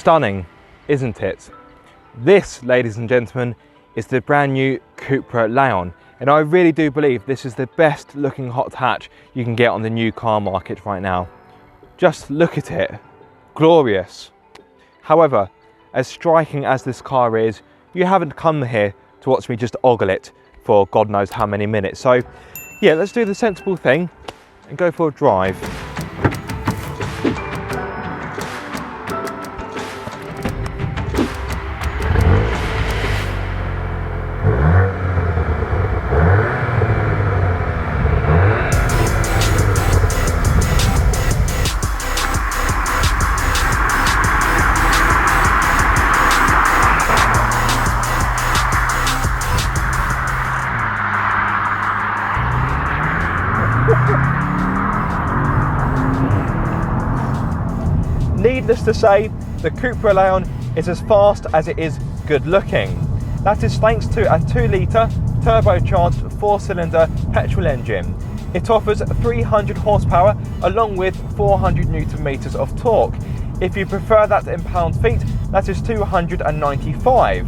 Stunning, isn't it? This, ladies and gentlemen, is the brand new Cupra Leon, and I really do believe this is the best looking hot hatch you can get on the new car market right now. Just look at it, glorious. However, as striking as this car is, you haven't come here to watch me just ogle it for God knows how many minutes. So yeah, let's do the sensible thing and go for a drive. Needless to say, the Cupra Leon is as fast as it is good looking. That is thanks to a 2 litre turbocharged 4-cylinder petrol engine. It offers 300 horsepower along with 400 Newton meters of torque. If you prefer that in pound-feet, that is 295.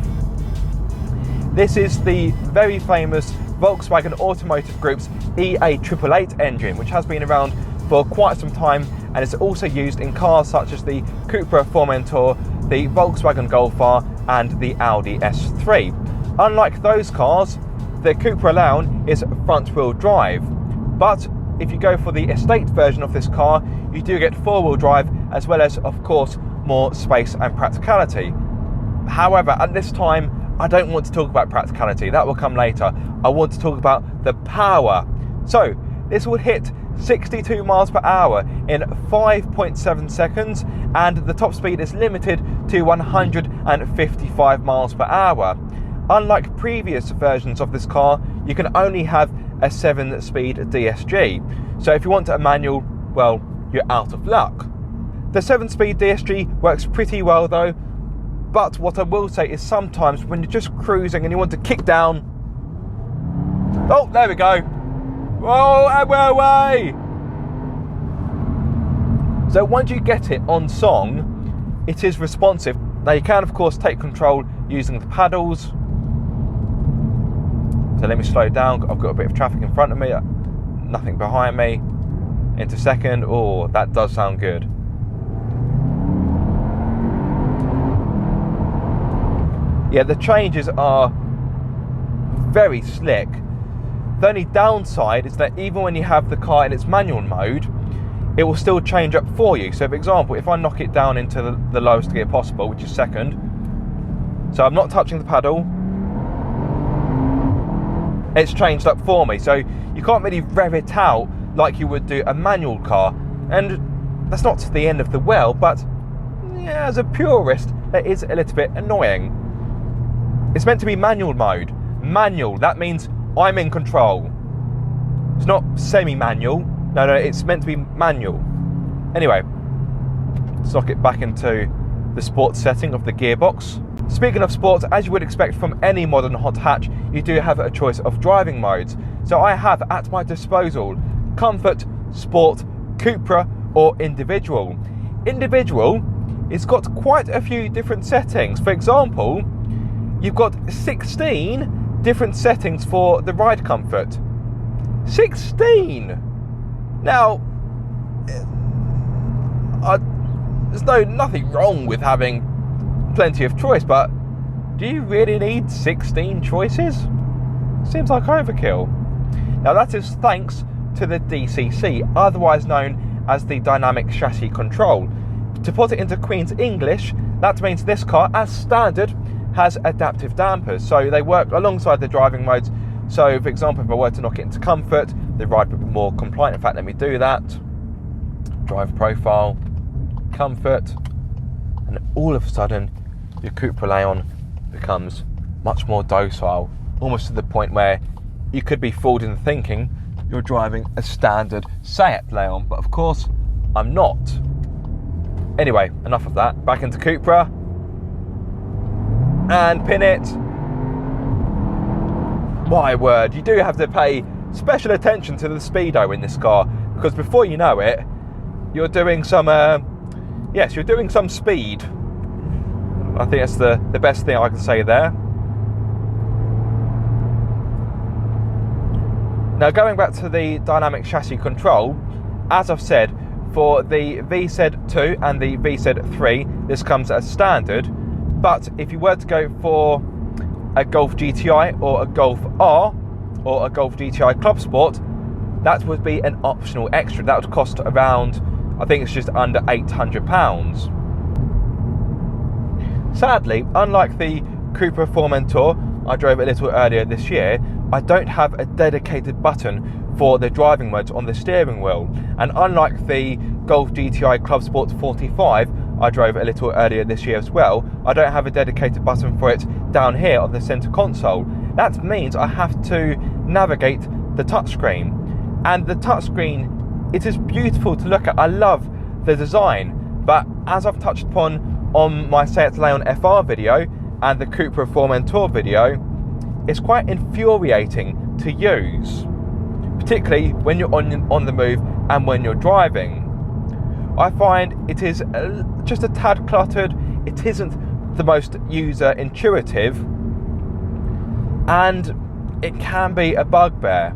This is the very famous Volkswagen Automotive Group's EA888 engine, which has been around for quite some time, and it's also used in cars such as the Cupra Formentor, the Volkswagen Golf R and the Audi S3. Unlike those cars, the Cupra Leon is front-wheel drive, but if you go for the estate version of this car, you do get 4-wheel drive as well as, of course, more space and practicality. However, at this time, I don't want to talk about practicality, that will come later. I want to talk about the power. So this will hit 62 miles per hour in 5.7 seconds, and the top speed is limited to 155 miles per hour. Unlike previous versions of this car, you can only have a 7-speed DSG. So if you want a manual, well, you're out of luck. The 7-speed DSG works pretty well though, but what I will say is sometimes when you're just cruising and you want to kick down... Oh, there we go. Oh, away! So once you get it on song, it is responsive. Now you can of course take control using the paddles. So let me slow down, I've got a bit of traffic in front of me, nothing behind me. Into second, oh, that does sound good. Yeah, the changes are very slick. The only downside is that even when you have the car in its manual mode, it will still change up for you. So for example, if I knock it down into the lowest gear possible, which is second, so I'm not touching the pedal, it's changed up for me. So you can't really rev it out like you would do a manual car. And that's not the end of the world, but yeah, as a purist, that is a little bit annoying. It's meant to be manual mode. Manual, that means I'm in control. It's not semi-manual. No, it's meant to be manual. Anyway, let's knock it back into the sports setting of the gearbox. Speaking of sports, as you would expect from any modern hot hatch, you do have a choice of driving modes. So I have at my disposal Comfort, Sport, Cupra or Individual. Individual, it's got quite a few different settings. For example, you've got 16 different settings for the ride comfort. 16! Now, there's nothing wrong with having plenty of choice, but do you really need 16 choices? Seems like overkill. Now that is thanks to the DCC, otherwise known as the Dynamic Chassis Control. To put it into Queen's English, that means this car, as standard, has adaptive dampers, so they work alongside the driving modes. So for example, if I were to knock it into comfort, the ride would be more compliant. In fact, let me do that. Drive profile, comfort, and all of a sudden your Cupra Leon becomes much more docile, almost to the point where you could be fooled into thinking you're driving a standard Seat Leon, but of course I'm not. Anyway, enough of that, back into Cupra and pin it. My word, you do have to pay special attention to the speedo in this car, because before you know it, you're doing some, yes, you're doing some speed. I think that's the best thing I can say there. Now going back to the dynamic chassis control, as I've said, for the VZ2 and the VZ3, this comes as standard, but if you were to go for a Golf GTI or a Golf R or a Golf GTI Club Sport, that would be an optional extra. That would cost around, I think it's just under £800. Sadly, unlike the Cupra Formentor I drove a little earlier this year, I don't have a dedicated button for the driving modes on the steering wheel. And unlike the Golf GTI Club Sport 45 I drove a little earlier this year as well, I don't have a dedicated button for it down here on the center console. That means I have to navigate the touchscreen. And the touchscreen, it is beautiful to look at. I love the design, but as I've touched upon on my Seat Leon FR video and the Cupra Formentor video, it's quite infuriating to use, particularly when you're on the move and when you're driving. I find it is just a tad cluttered, it isn't the most user intuitive, and it can be a bugbear.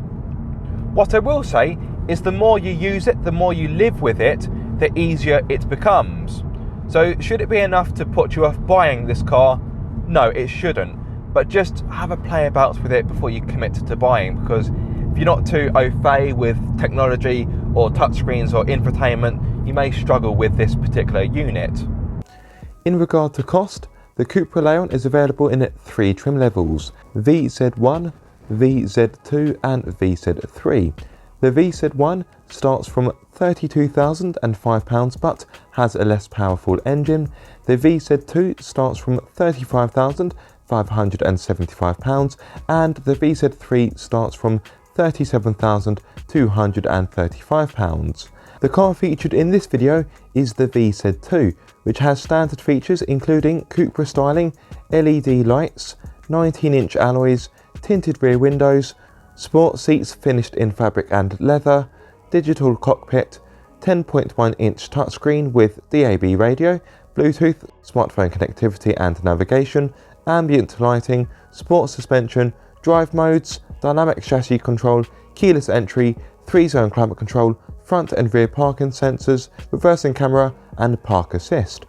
What I will say is the more you use it, the more you live with it, the easier it becomes. So should it be enough to put you off buying this car? No, it shouldn't. But just have a play about with it before you commit to buying, because if you're not too au fait with technology or touchscreens or infotainment, you may struggle with this particular unit. In regard to cost, the Cupra Leon is available in 3 trim levels: VZ1, VZ2 and VZ3. The VZ1 starts from £32,005 but has a less powerful engine. The VZ2 starts from £35,575 and the VZ3 starts from £37,235. The car featured in this video is the VZ2, which has standard features including Cupra Styling, LED lights, 19-inch alloys, tinted rear windows, sport seats finished in fabric and leather, digital cockpit, 10.1-inch touchscreen with DAB radio, Bluetooth, smartphone connectivity and navigation, ambient lighting, sport suspension, drive modes, dynamic chassis control, keyless entry, 3-zone climate control, front and rear parking sensors, reversing camera and park assist.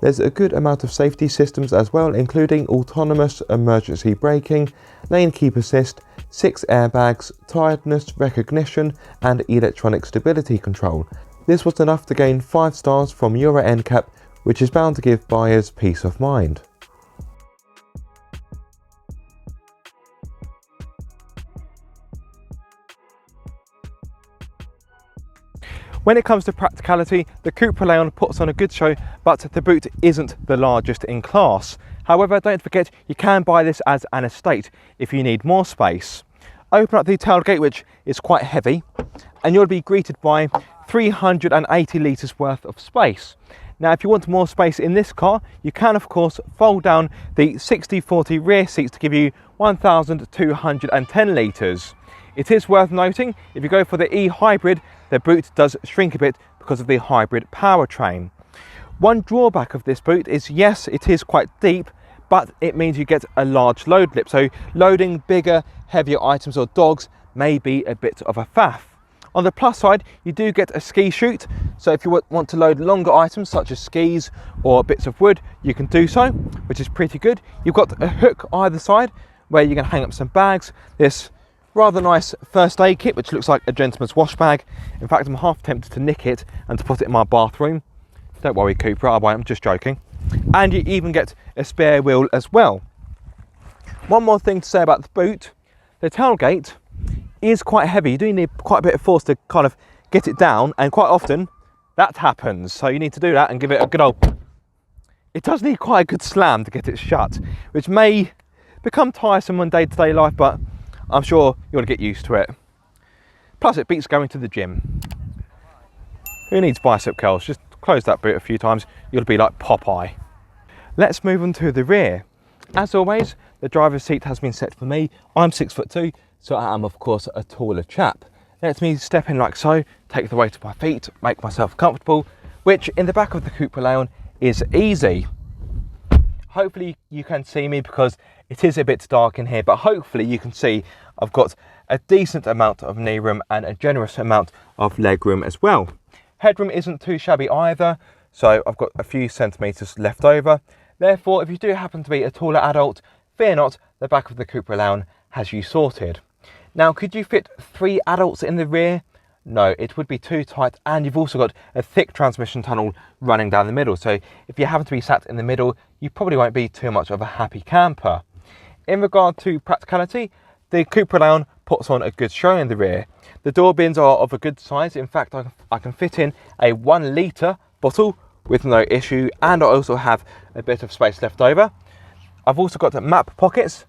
There's a good amount of safety systems as well, including autonomous emergency braking, lane keep assist, 6 airbags, tiredness recognition and electronic stability control. This was enough to gain 5 stars from Euro NCAP, which is bound to give buyers peace of mind. When it comes to practicality, the Cupra Leon puts on a good show, but the boot isn't the largest in class. However, don't forget you can buy this as an estate if you need more space. Open up the tailgate, which is quite heavy, and you'll be greeted by 380 litres worth of space. Now, if you want more space in this car, you can of course fold down the 60/40 rear seats to give you 1,210 litres. It is worth noting, if you go for the e-hybrid, the boot does shrink a bit because of the hybrid powertrain. One drawback of this boot is, yes, it is quite deep, but it means you get a large load lip, so loading bigger, heavier items or dogs may be a bit of a faff. On the plus side, you do get a ski chute, so if you want to load longer items such as skis or bits of wood, you can do so, which is pretty good. You've got a hook either side where you can hang up some bags. This rather nice first aid kit, which looks like a gentleman's wash bag. In fact, I'm half tempted to nick it and to put it in my bathroom. Don't worry, Cupra, I won't, I'm just joking. And you even get a spare wheel as well. One more thing to say about the boot, the tailgate is quite heavy. You do need quite a bit of force to kind of get it down, and quite often that happens. So you need to do that and give it a good old... It does need quite a good slam to get it shut, which may become tiresome on day-to-day life, but I'm sure you'll get used to it. Plus it beats going to the gym. Who needs bicep curls? Just close that boot a few times, you'll be like Popeye. Let's move on to the rear. As always, the driver's seat has been set for me. I'm 6'2", so I am of course a taller chap. Let me step in like so, take the weight of my feet, make myself comfortable, which in the back of the Cupra Leon is easy. hopefully you can see me because it is a bit dark in here, but hopefully you can see I've got a decent amount of knee room and a generous amount of leg room as well. Headroom isn't too shabby either, so I've got a few centimetres left over. Therefore, if you do happen to be a taller adult, fear not, the back of the Cupra Leon has you sorted. Now, could you fit 3 adults in the rear? No, it would be too tight, and you've also got a thick transmission tunnel running down the middle, so if you happen to be sat in the middle, you probably won't be too much of a happy camper. In regard to practicality, the Cupra Leon puts on a good show in the rear. The door bins are of a good size. In fact, I can fit in a 1 litre bottle with no issue, and I also have a bit of space left over. I've also got map pockets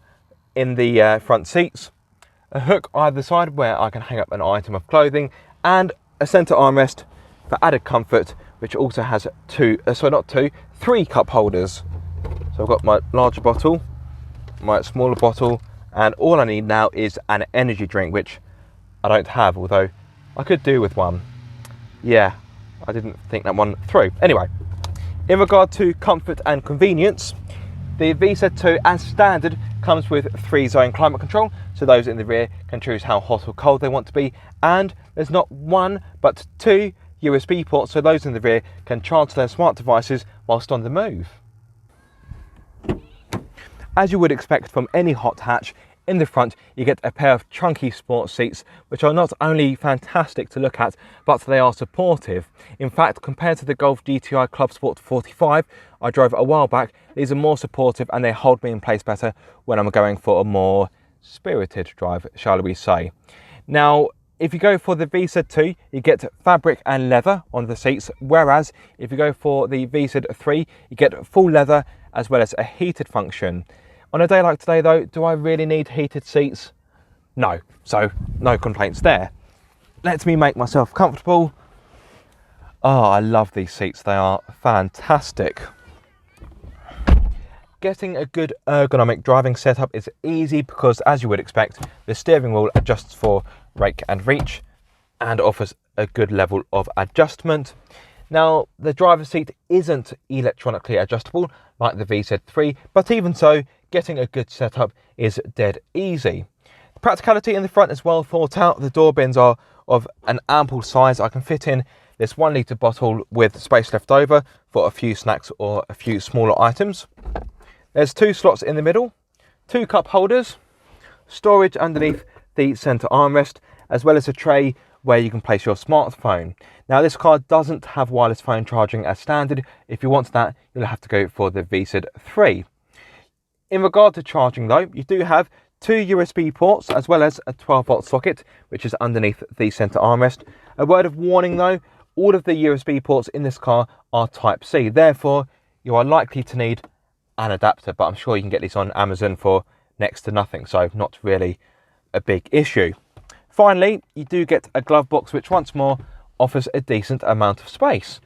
in the front seats, a hook either side where I can hang up an item of clothing, and a centre armrest for added comfort, which also has 3 cup holders. So I've got my larger bottle, my smaller bottle, and all I need now is an energy drink, which I don't have, although I could do with one. Yeah, I didn't think that one through. Anyway, in regard to comfort and convenience, the VZ2 as standard comes with 3-zone climate control, so those in the rear can choose how hot or cold they want to be, and there's not 1 but 2 USB ports, so those in the rear can charge their smart devices whilst on the move. As you would expect from any hot hatch, in the front you get a pair of chunky sports seats, which are not only fantastic to look at, but they are supportive. In fact, compared to the Golf GTI Club Sport 45 I drove a while back, these are more supportive and they hold me in place better when I'm going for a more spirited drive, shall we say. Now, if you go for the VZ2, you get fabric and leather on the seats, whereas if you go for the VZ3, you get full leather as well as a heated function. On a day like today though, do I really need heated seats? No, so no complaints there. Let me make myself comfortable. Oh, I love these seats, they are fantastic. Getting a good ergonomic driving setup is easy because, as you would expect, the steering wheel adjusts for brake and reach and offers a good level of adjustment. Now, the driver's seat isn't electronically adjustable like the VZ3, but even so, getting a good setup is dead easy. The practicality in the front is well thought out. The door bins are of an ample size. I can fit in this 1 litre bottle with space left over for a few snacks or a few smaller items. There's 2 slots in the middle, 2 cup holders, storage underneath the centre armrest, as well as a tray where you can place your smartphone. Now, this car doesn't have wireless phone charging as standard. If you want that, you'll have to go for the VZ3. In regard to charging though, you do have 2 USB ports as well as a 12-volt socket, which is underneath the centre armrest. A word of warning though, all of the USB ports in this car are Type-C. Therefore, you are likely to need an adapter, but I'm sure you can get these on Amazon for next to nothing, so not really a big issue. Finally, you do get a glove box, which once more offers a decent amount of space.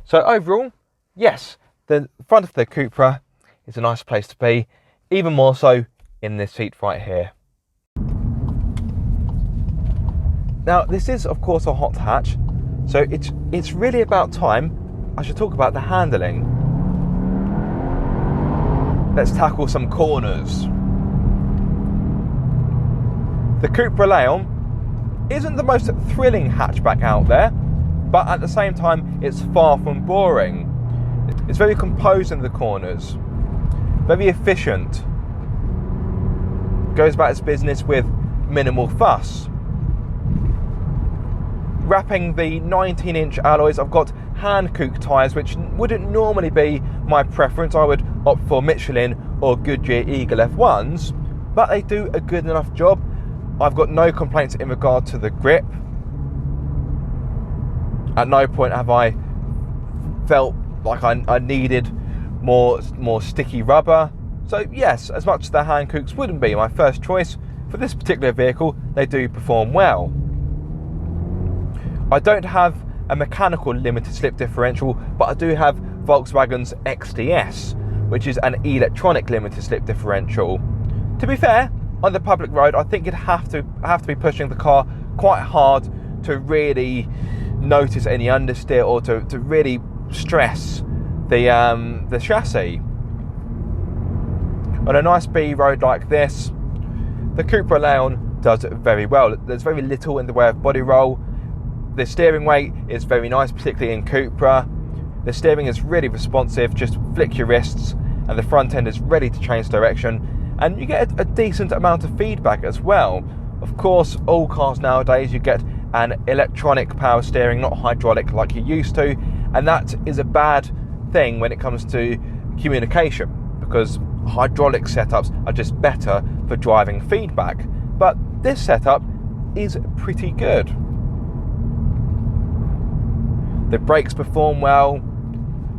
So overall, yes, the front of the Cupra is a nice place to be, even more so in this seat right here. Now, this is of course a hot hatch, so it's really about time I should talk about the handling. Let's tackle some corners. The Cupra Leon isn't the most thrilling hatchback out there, but at the same time, it's far from boring. It's very composed in the corners, very efficient, goes about its business with minimal fuss. Wrapping the 19-inch alloys, I've got hand-cooked tyres, which wouldn't normally be my preference. I would opt for Michelin or Goodyear Eagle F1s, but they do a good enough job. I've got no complaints in regard to the grip. At no point have I felt like I needed more sticky rubber. So yes, as much as the hand cooks wouldn't be my first choice, for this particular vehicle, they do perform well. I don't have a mechanical limited slip differential, but I do have Volkswagen's XDS, which is an electronic limited slip differential. To be fair, on the public road, I think you'd have to be pushing the car quite hard to really notice any understeer or to really stress the chassis. On a nice B road like this, the Cupra Leon does very well. There's very little in the way of body roll. The steering weight is very nice, particularly in Cupra. The steering is really responsive, just flick your wrists and the front end is ready to change direction, and you get a decent amount of feedback as well. Of course, all cars nowadays you get an electronic power steering, not hydraulic like you used to, and that is a bad thing when it comes to communication, because hydraulic setups are just better for driving feedback. But this setup is pretty good. The brakes perform well,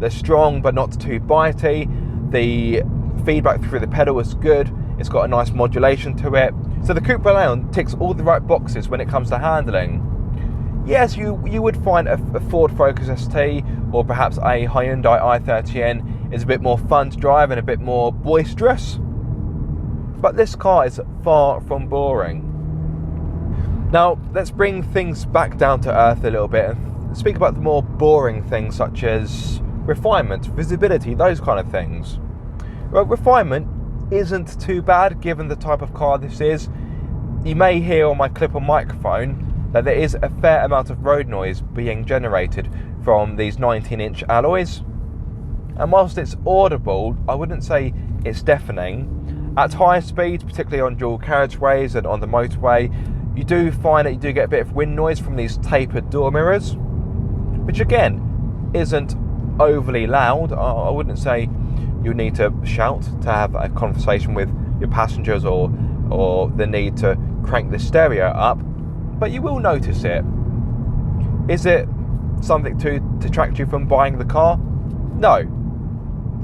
they're strong but not too bitey, the feedback through the pedal is good, it's got a nice modulation to it. So the Cupra Leon ticks all the right boxes when it comes to handling. Yes, you would find a Ford Focus ST or perhaps a Hyundai i30N is a bit more fun to drive and a bit more boisterous, but this car is far from boring. Now let's bring things back down to earth a little bit and speak about the more boring things such as refinement, visibility, those kind of things. Well, refinement isn't too bad given the type of car this is. You may hear on my clip on microphone that there is a fair amount of road noise being generated from these 19-inch alloys, and whilst it's audible, I wouldn't say it's deafening. At higher speeds, particularly on dual carriageways and on the motorway, you do find that you do get a bit of wind noise from these tapered door mirrors, which again isn't overly loud. I wouldn't say you need to shout to have a conversation with your passengers or the need to crank the stereo up, but you will notice it. Is it something to detract you from buying the car? No.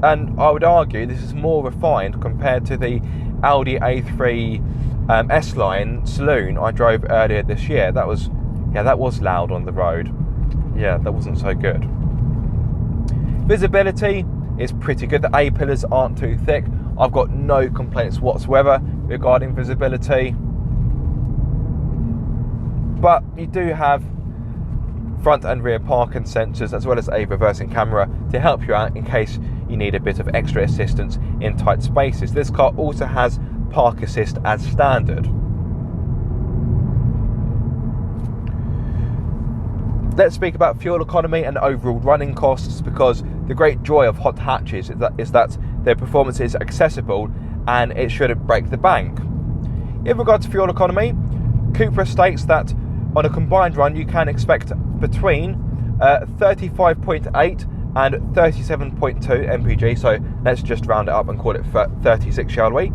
And I would argue this is more refined compared to the Audi A3 S-Line Saloon I drove earlier this year. That was loud on the road. Yeah, that wasn't so good. Visibility is pretty good. The A-pillars aren't too thick. I've got no complaints whatsoever regarding visibility. But you do have front and rear parking sensors as well as a reversing camera to help you out in case you need a bit of extra assistance in tight spaces. This car also has park assist as standard. Let's speak about fuel economy and overall running costs, because the great joy of hot hatches is that their performance is accessible and it shouldn't break the bank. In regard to fuel economy, Cupra states that on a combined run you can expect between 35.8 and 37.2 mpg, so let's just round it up and call it 36, shall we?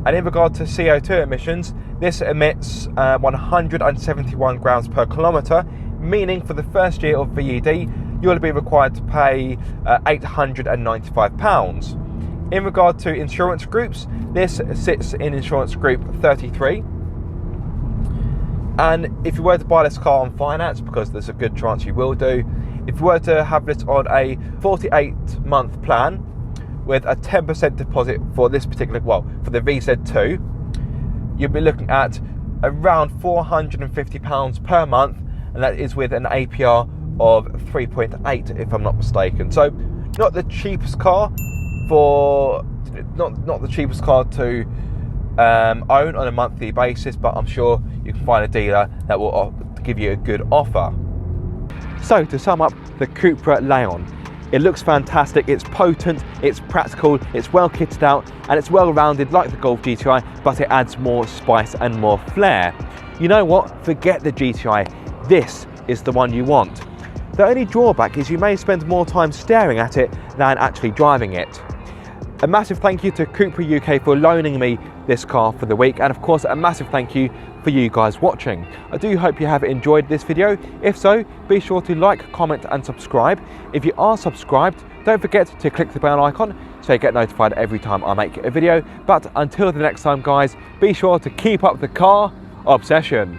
And in regard to CO2 emissions, this emits 171 grams per kilometre, meaning for the first year of VED you will be required to pay £895. In regard to insurance groups, this sits in insurance group 33. And if you were to buy this car on finance, because there's a good chance you will do, if you were to have this on a 48-month plan with a 10% deposit for this particular, for the VZ2, you'll be looking at around £450 per month, and that is with an APR of 3.8 if I'm not mistaken. So not the cheapest car not the cheapest car to own on a monthly basis, but I'm sure you can find a dealer that will give you a good offer. So to sum up the Cupra Leon, it looks fantastic, it's potent, it's practical, it's well kitted out, and it's well rounded like the Golf GTI, but it adds more spice and more flair. You know what? Forget the GTI. This is the one you want. The only drawback is you may spend more time staring at it than actually driving it. A massive thank you to Cupra UK for loaning me this car for the week, and of course a massive thank you for you guys watching. I do hope you have enjoyed this video. If so, be sure to like, comment and subscribe. If you are subscribed, don't forget to click the bell icon so you get notified every time I make a video. But until the next time guys, be sure to keep up the car obsession.